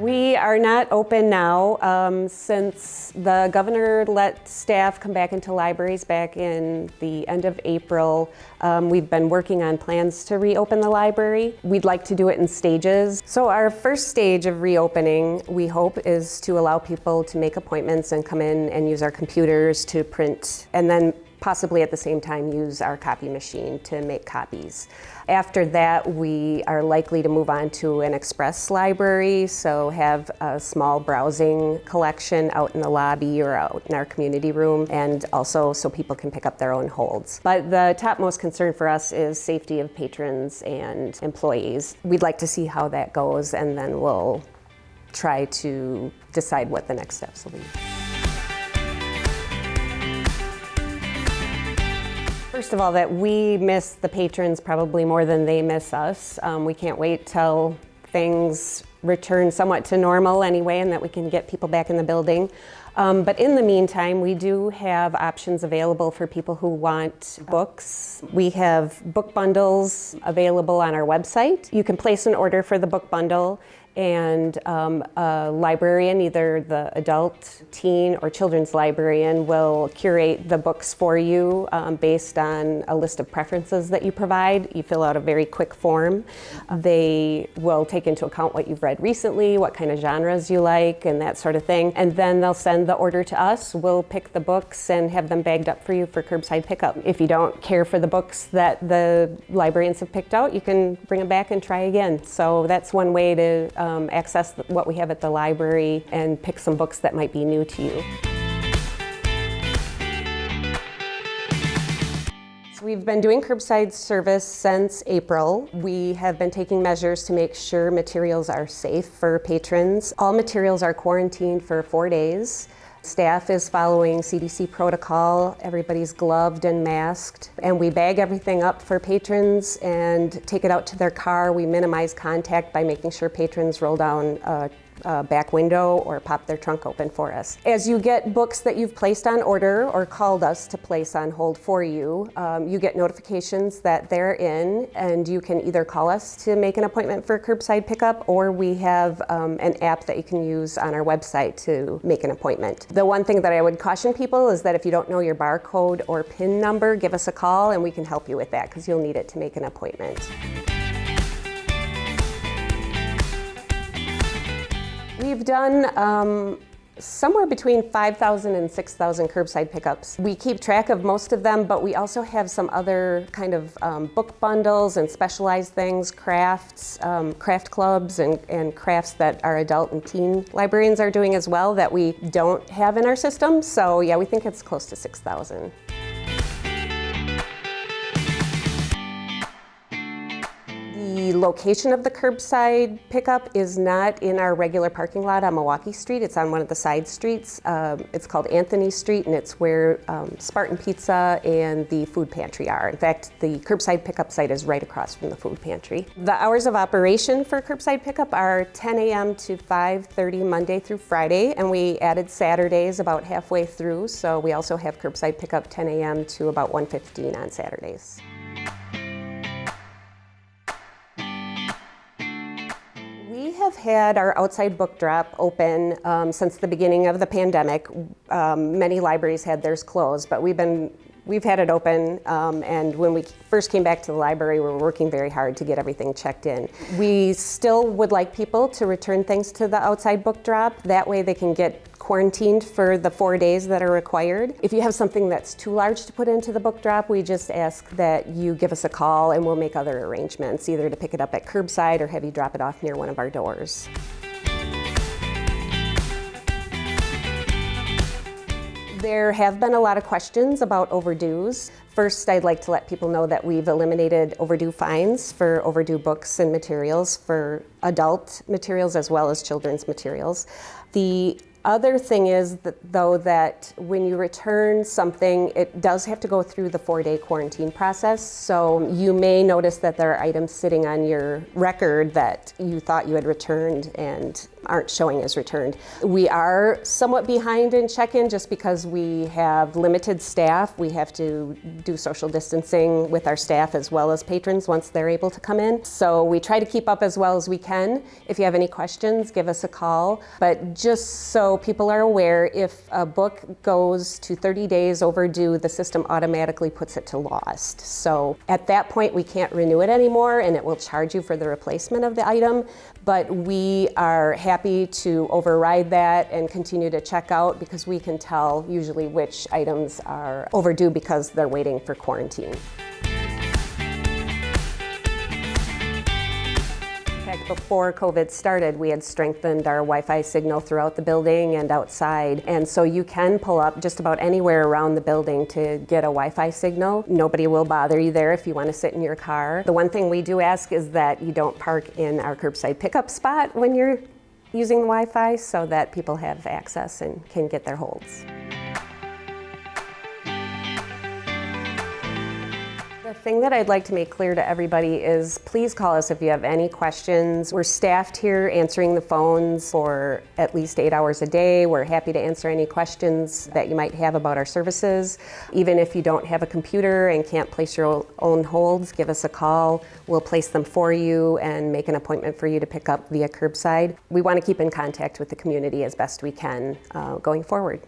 We are not open now since the governor let staff come back into libraries back in the end of April. We've been working on plans to reopen the library. We'd like to do it in stages. So our first stage of reopening, we hope, is to allow people to make appointments and come in and use our computers to print, and then possibly at the same time use our copy machine to make copies. After that, we are likely to move on to an express library, so have a small browsing collection out in the lobby or out in our community room, and also so people can pick up their own holds. But the topmost concern for us is safety of patrons and employees. We'd like to see how that goes, and then we'll try to decide what the next steps will be. First of all, that we miss the patrons probably more than they miss us. We can't wait till things return somewhat to normal anyway, and that we can get people back in the building. But in the meantime, we do have options available for people who want books. We have book bundles available on our website. You can place an order for the book bundle, and a librarian, either the adult, teen, or children's librarian, will curate the books for you based on a list of preferences that you provide. You fill out a very quick form. They will take into account what you've read recently, what kind of genres you like, and that sort of thing. And then they'll send the order to us. We'll pick the books and have them bagged up for you for curbside pickup. If you don't care for the books that the librarians have picked out, you can bring them back and try again. So that's one way to access what we have at the library and pick some books that might be new to you. So we've been doing curbside service since April. We have been taking measures to make sure materials are safe for patrons. All materials are quarantined for 4 days. Staff is following CDC protocol. Everybody's gloved and masked. And we bag everything up for patrons and take it out to their car. We minimize contact by making sure patrons roll down a back window or pop their trunk open for us. As you get books that you've placed on order or called us to place on hold for you, you get notifications that they're in, and you can either call us to make an appointment for curbside pickup, or we have an app that you can use on our website to make an appointment. The one thing that I would caution people is that if you don't know your barcode or PIN number, give us a call and we can help you with that, because you'll need it to make an appointment. We've done somewhere between 5,000 and 6,000 curbside pickups. We keep track of most of them, but we also have some other kind of book bundles and specialized things, crafts, craft clubs, and crafts that our adult and teen librarians are doing as well that we don't have in our system. So yeah, we think it's close to 6,000. The location of the curbside pickup is not in our regular parking lot on Milwaukee Street. It's on one of the side streets. It's called Anthony Street, and it's where Spartan Pizza and the food pantry are. In fact, the curbside pickup site is right across from the food pantry. The hours of operation for curbside pickup are 10 a.m. to 5:30 Monday through Friday, and we added Saturdays about halfway through, so we also have curbside pickup 10 a.m. to about 1:15 on Saturdays. We have had our outside book drop open since the beginning of the pandemic. Many libraries had theirs closed, but we've had it open, and when we first came back to the library, we were working very hard to get everything checked in. We still would like people to return things to the outside book drop. That way they can get quarantined for the 4 days that are required. If you have something that's too large to put into the book drop, we just ask that you give us a call and we'll make other arrangements, either to pick it up at curbside or have you drop it off near one of our doors. There have been a lot of questions about overdues. First, I'd like to let people know that we've eliminated overdue fines for overdue books and materials for adult materials as well as children's materials. The other thing is that when you return something, it does have to go through the 4-day quarantine process. So you may notice that there are items sitting on your record that you thought you had returned, and aren't showing as returned. We are somewhat behind in check-in just because we have limited staff. We have to do social distancing with our staff as well as patrons once they're able to come in. So we try to keep up as well as we can. If you have any questions, give us a call. But just so people are aware, if a book goes to 30 days overdue, the system automatically puts it to lost. So at that point, we can't renew it anymore, and it will charge you for the replacement of the item. But we are happy to override that and continue to check out because we can tell usually which items are overdue because they're waiting for quarantine. Before COVID started, we had strengthened our Wi-Fi signal throughout the building and outside. And so you can pull up just about anywhere around the building to get a Wi-Fi signal. Nobody will bother you there if you want to sit in your car. The one thing we do ask is that you don't park in our curbside pickup spot when you're using the Wi-Fi so that people have access and can get their holds. The thing that I'd like to make clear to everybody is please call us if you have any questions. We're staffed here answering the phones for at least 8 hours a day. We're happy to answer any questions that you might have about our services. Even if you don't have a computer and can't place your own holds, give us a call. We'll place them for you and make an appointment for you to pick up via curbside. We want to keep in contact with the community as best we can going forward.